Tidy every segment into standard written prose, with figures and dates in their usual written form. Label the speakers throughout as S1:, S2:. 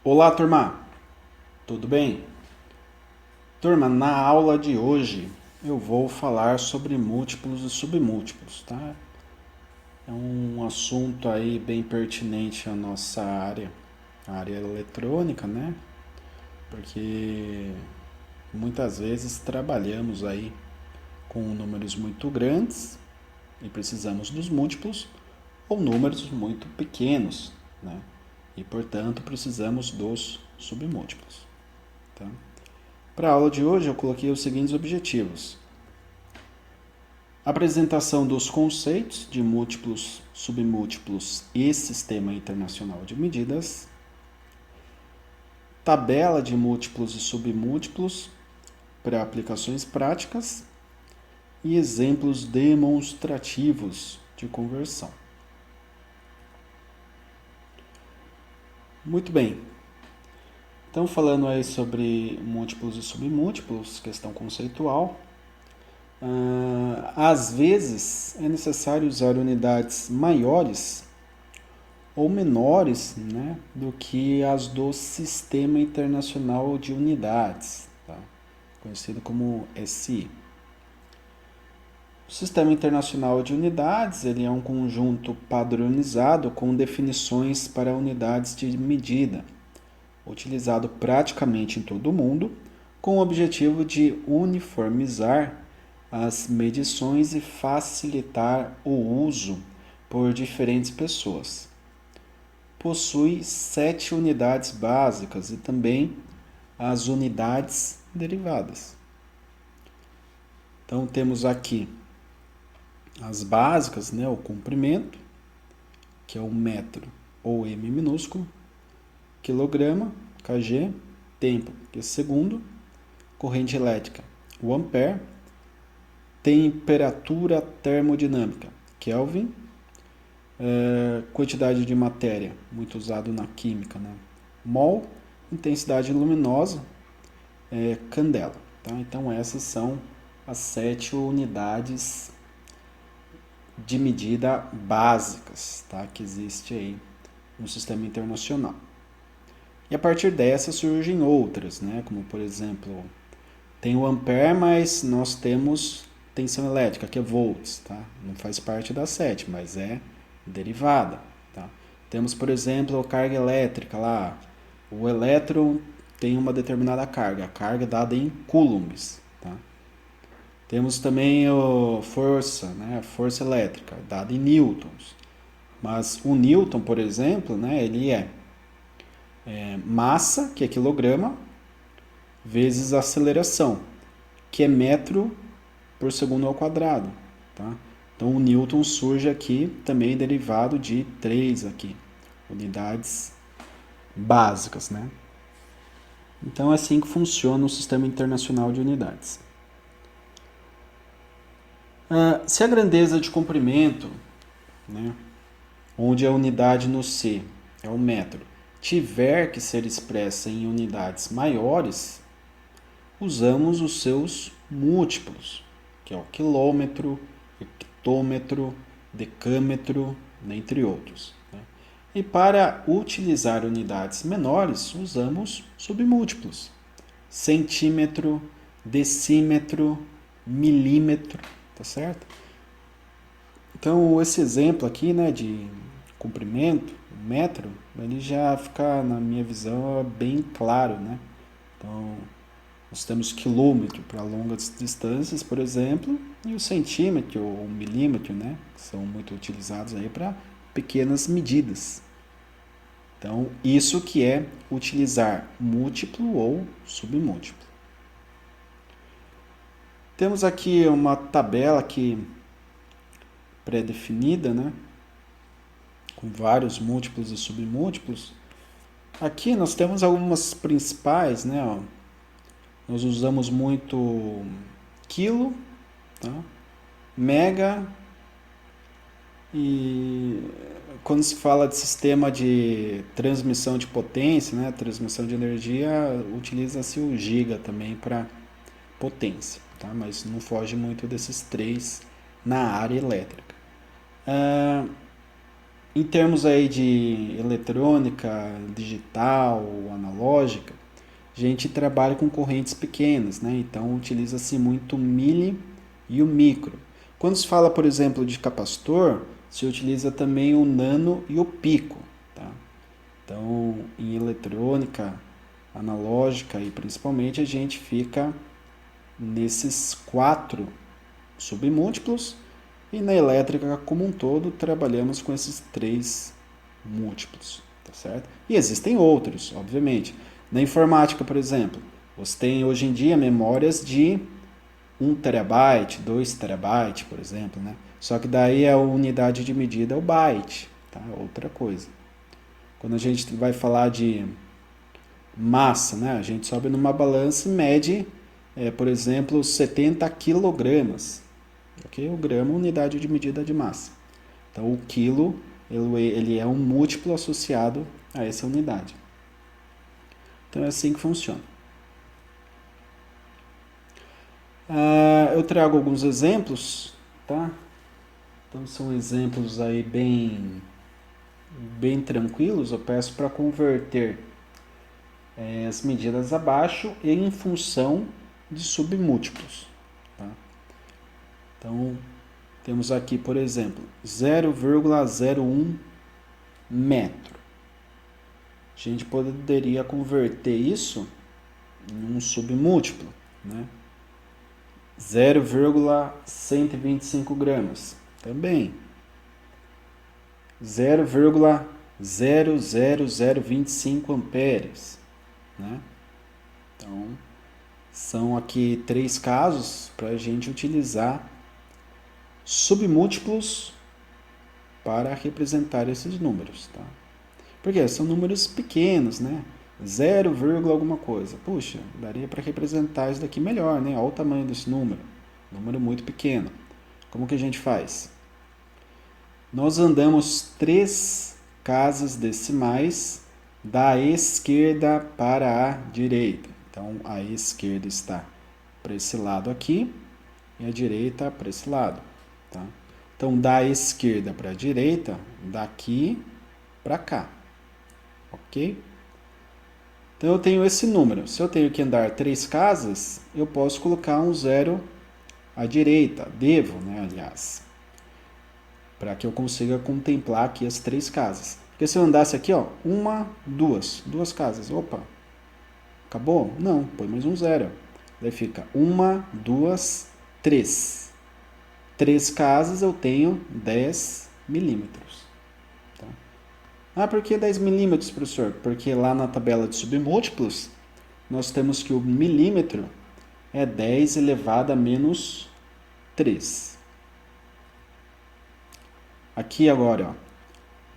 S1: Olá, turma! Tudo bem? Turma, na aula de hoje eu vou falar sobre múltiplos e submúltiplos, tá? É um assunto aí bem pertinente à nossa área, a área eletrônica, né? Porque muitas vezes trabalhamos aí com números muito grandes e precisamos dos múltiplos ou números muito pequenos, né? E portanto precisamos dos submúltiplos, tá? Para a aula de hoje, eu coloquei os seguintes objetivos: apresentação dos conceitos de múltiplos, submúltiplos e Sistema Internacional de Medidas, tabela de múltiplos e submúltiplos para aplicações práticas e exemplos demonstrativos de conversão. Muito bem. Então, falando aí sobre múltiplos e submúltiplos, questão conceitual. Às vezes é necessário usar unidades maiores ou menores, né, do que as do Sistema Internacional de Unidades, tá? Conhecido como SI. O Sistema Internacional de Unidades ele é um conjunto padronizado com definições para unidades de medida, utilizado praticamente em todo o mundo, com o objetivo de uniformizar as medições e facilitar o uso por diferentes pessoas. Possui 7 unidades básicas e também as unidades derivadas. Então temos aqui as básicas, né, o comprimento, que é o metro ou m minúsculo, quilograma, kg, tempo, que é segundo, corrente elétrica, o ampere, temperatura termodinâmica, Kelvin, quantidade de matéria, muito usado na química, né? Mol, intensidade luminosa, candela. Tá? Então essas são as 7 unidades de medida básicas, tá? Que existe aí no sistema internacional. E a partir dessas surgem outras, né? Como por exemplo, tem o ampere, mas nós temos tensão elétrica, que é volts, tá? Não faz parte da 7, mas é derivada, tá? Temos, por exemplo, a carga elétrica lá. O elétron tem uma determinada carga, a carga é dada em coulombs, tá? Temos também a força, né? A força elétrica, dada em newtons. Mas o newton, por exemplo, né? Ele é massa, que é quilograma, vezes aceleração, que é metro por segundo ao quadrado, tá? Então o newton surge aqui também derivado de 3 aqui, unidades básicas, né? Então é assim que funciona o Sistema Internacional de Unidades. Se a grandeza de comprimento, né, onde a unidade no C é o metro, tiver que ser expressa em unidades maiores, usamos os seus múltiplos, que é o quilômetro, hectômetro, decâmetro, entre outros. Né? E para utilizar unidades menores, usamos submúltiplos. Centímetro, decímetro, milímetro, tá certo? Então, esse exemplo aqui, né, de comprimento, metro, ele já fica, na minha visão, bem claro, né? Então, nós temos quilômetro para longas distâncias, por exemplo, e o centímetro ou o milímetro, né, que são muito utilizados aí para pequenas medidas. Então, isso que é utilizar múltiplo ou submúltiplo. Temos aqui uma tabela aqui pré-definida, né, com vários múltiplos e submúltiplos. Aqui nós temos algumas principais, né, ó. Nós usamos muito quilo, tá? Mega, e quando se fala de sistema de transmissão de potência, né, transmissão de energia, utiliza-se o giga também para potência, tá? Mas não foge muito desses três na área elétrica. Em termos aí de eletrônica, digital, analógica, a gente trabalha com correntes pequenas, né? Então utiliza-se muito o mili e o micro. Quando se fala, por exemplo, de capacitor, se utiliza também o nano e o pico, tá? Então, em eletrônica, analógica e principalmente a gente fica nesses 4 submúltiplos e na elétrica como um todo trabalhamos com esses 3 múltiplos, tá certo? E existem outros, obviamente. Na informática, por exemplo, você tem hoje em dia memórias de 1 terabyte, 2 terabyte, por exemplo, né? Só que daí a unidade de medida é o byte, tá? Outra coisa. Quando a gente vai falar de massa, né? A gente sobe numa balança e mede, por exemplo, 70 quilogramas. Okay? O grama é a unidade de medida de massa. Então, o quilo ele é um múltiplo associado a essa unidade. Então, é assim que funciona. Eu trago alguns exemplos, tá? Então, são exemplos aí bem tranquilos. Eu peço para converter as medidas abaixo e em função de submúltiplos. Tá? Então, temos aqui, por exemplo, 0,01 metro. A gente poderia converter isso em um submúltiplo, né? 0,125 gramas. Também. 0,00025 amperes. Né? Então, são aqui 3 casos para a gente utilizar submúltiplos para representar esses números. Tá? Porque são números pequenos, né? 0, alguma coisa. Puxa, daria para representar isso daqui melhor, né? Olha o tamanho desse número. Número muito pequeno. Como que a gente faz? Nós andamos 3 casas decimais da esquerda para a direita. Então, a esquerda está para esse lado aqui e a direita para esse lado. Tá? Então, da esquerda para a direita, daqui para cá. Ok? Então, eu tenho esse número. Se eu tenho que andar 3 casas, eu posso colocar um 0 à direita. Devo, né, aliás. Para que eu consiga contemplar aqui as 3 casas. Porque se eu andasse aqui, ó, 1, 2, 2 casas. Opa, acabou? Não, põe mais um 0. Daí fica 1, 2, 3. 3 casas eu tenho 10 milímetros. Por que 10 milímetros, professor? Porque lá na tabela de submúltiplos, nós temos que o milímetro é 10 elevado a menos 3. Aqui agora, ó,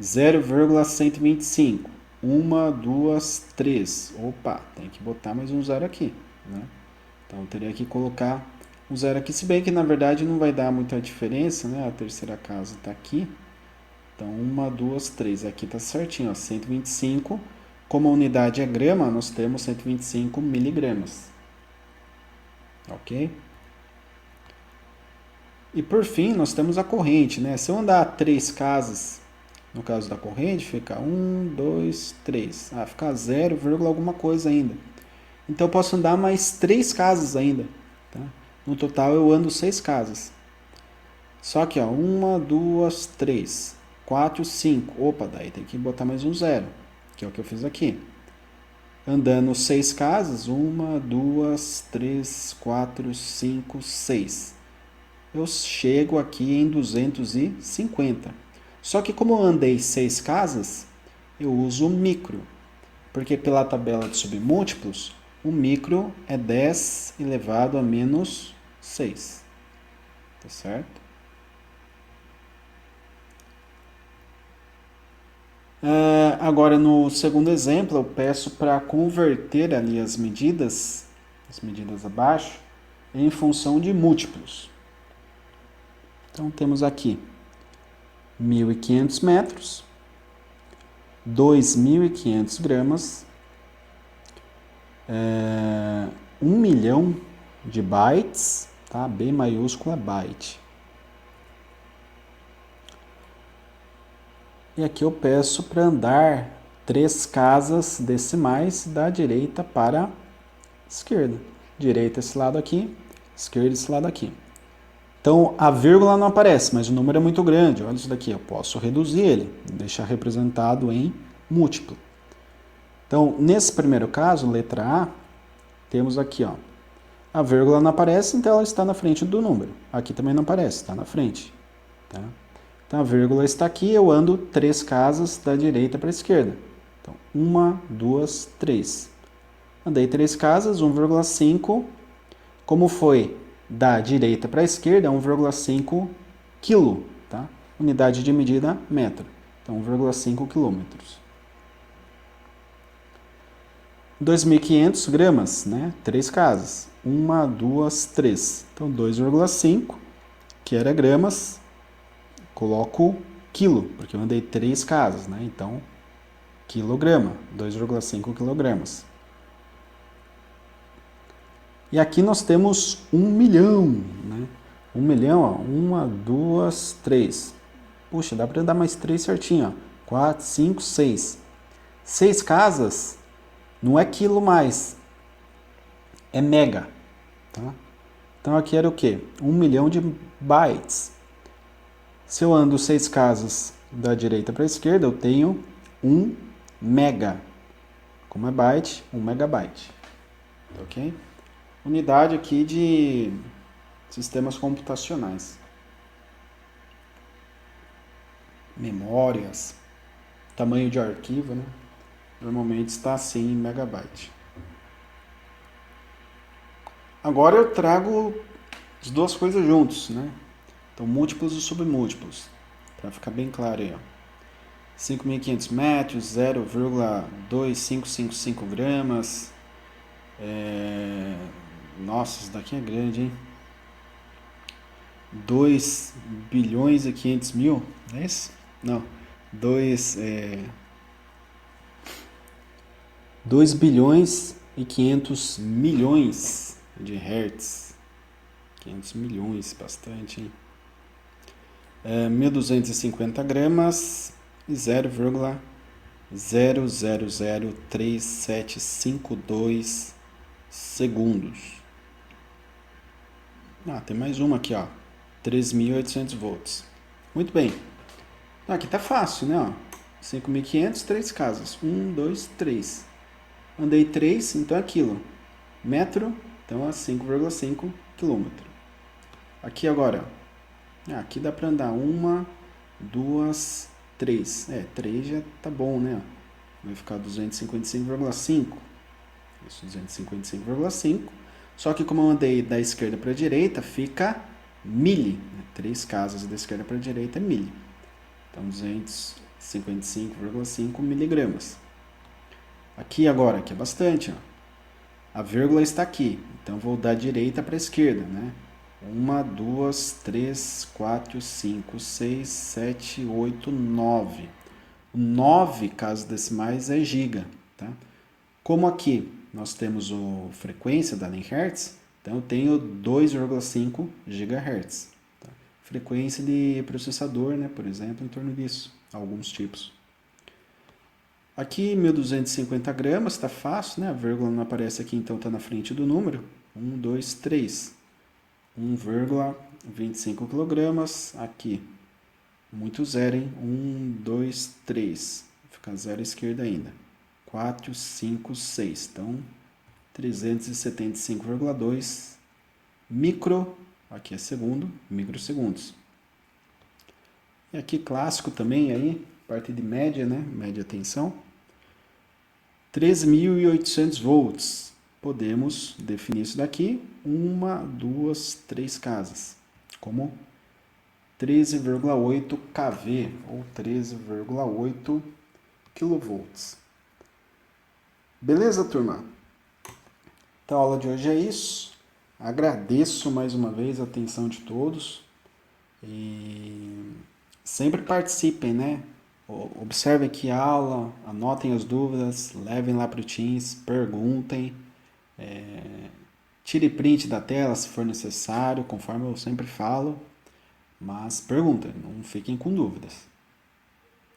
S1: 0,125. 1, 2, 3. Opa, tem que botar mais um 0 aqui. Né? Então, eu teria que colocar um 0 aqui. Se bem que, na verdade, não vai dar muita diferença. Né? A terceira casa está aqui. Então, 1, 2, 3. Aqui está certinho, ó, 125. Como a unidade é grama, nós temos 125 miligramas. Ok? E por fim, nós temos a corrente. Né? Se eu andar 3 casas, no caso da corrente, fica 1, 2, 3. Fica 0, alguma coisa ainda. Então, eu posso andar mais 3 casas ainda. Tá? No total, eu ando 6 casas. Só que, ó, 1, 2, 3. 4, 5. Opa, daí tem que botar mais um 0, que é o que eu fiz aqui. Andando 6 casas, 1, 2, 3, 4, 5, 6. Eu chego aqui em 250. Só que como eu andei 6 casas, eu uso o micro. Porque pela tabela de submúltiplos, o micro é 10 elevado a menos 6. Tá certo? Agora, no segundo exemplo, eu peço para converter ali as medidas abaixo, em função de múltiplos. Então, temos aqui 1.500 metros, 2.500 gramas, 1 milhão de bytes, tá? B maiúscula byte. E aqui eu peço para andar 3 casas decimais da direita para a esquerda. Direita esse lado aqui, esquerda esse lado aqui. Então a vírgula não aparece, mas o número é muito grande. Olha isso daqui, eu posso reduzir ele, deixar representado em múltiplo. Então, nesse primeiro caso, letra A, temos aqui, ó, a vírgula não aparece, então ela está na frente do número. Aqui também não aparece, está na frente. Tá? Então a vírgula está aqui, eu ando 3 casas da direita para a esquerda. Então, 1, 2, 3. Andei 3 casas, 1,5. Como foi da direita para a esquerda, 1,5 quilo. Tá? Unidade de medida, metro. Então, 1,5 quilômetros. 2.500 gramas, né? 3 casas. 1, 2, 3. Então, 2,5, que era gramas, coloco quilo, porque eu andei 3 casas, né? Então, quilograma, 2,5 quilogramas. E aqui nós temos 1 milhão, né? 1 milhão, ó. 1, 2, 3. Puxa, dá para dar mais 3 certinho, ó. 4, 5, 6. 6 casas não é quilo mais, é mega, tá? Então aqui era o quê? 1 milhão de bytes. Se eu ando 6 casas da direita para a esquerda, eu tenho 1 mega. Como é byte, 1 megabyte. Ok? Unidade aqui de sistemas computacionais. Memórias, tamanho de arquivo, né? Normalmente está assim em megabyte. Agora eu trago as duas coisas juntos, né? Então, múltiplos e submúltiplos, para ficar bem claro aí, ó. 5.500 metros, 0,2555 gramas. Nossa, isso daqui é grande, hein? 2 bilhões e 500 mil, é isso? Não, 2 bilhões e 500 milhões de hertz. 500 milhões, bastante, hein? 1.250 gramas e 0,0003752 segundos. Tem mais uma aqui, ó. 3.800 volts. Muito bem. Aqui tá fácil, né? Ó. 5.500, 3 casas. 1, 2, 3. Andei 3, então é quilo. Metro, então é 5,5 quilômetro. Aqui agora, aqui dá para andar 1, 2, 3. 3 já tá bom, né? Vai ficar 255,5. Isso, 255,5. Só que como eu andei da esquerda para a direita, fica mili. 3 casas da esquerda para a direita é mili. Então, 255,5 miligramas. Aqui agora, que é bastante, ó. A vírgula está aqui, então vou da direita para a esquerda, né? 1, 2, 3, 4, 5, 6, 7, 8, 9. 9 casas decimais é giga, tá? Como aqui nós temos a frequência dada em hertz, então eu tenho 2,5 GHz. Tá? Frequência de processador, né, por exemplo, em torno disso, alguns tipos. Aqui 1.250 gramas, está fácil, né? A vírgula não aparece aqui, então está na frente do número. 1, 2, 3. 1,25 kg. Aqui, muito zero, hein? 1, 2, 3. Fica zero à esquerda ainda. 4, 5, 6. Então, 375,2 micro, aqui é segundo, microsegundos. E aqui clássico também aí, parte de média, né? Média tensão. 3.800 volts. Podemos definir isso daqui, 1, 2, 3 casas, como 13,8 kV ou 13,8 kV. Beleza, turma? Então a aula de hoje é isso. Agradeço mais uma vez a atenção de todos e sempre participem, né? Observem aqui a aula, anotem as dúvidas, levem lá para o Teams, perguntem, tire print da tela se for necessário, conforme eu sempre falo, mas perguntem, não fiquem com dúvidas.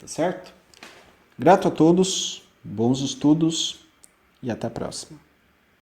S1: Tá certo? Grato a todos, bons estudos e até a próxima.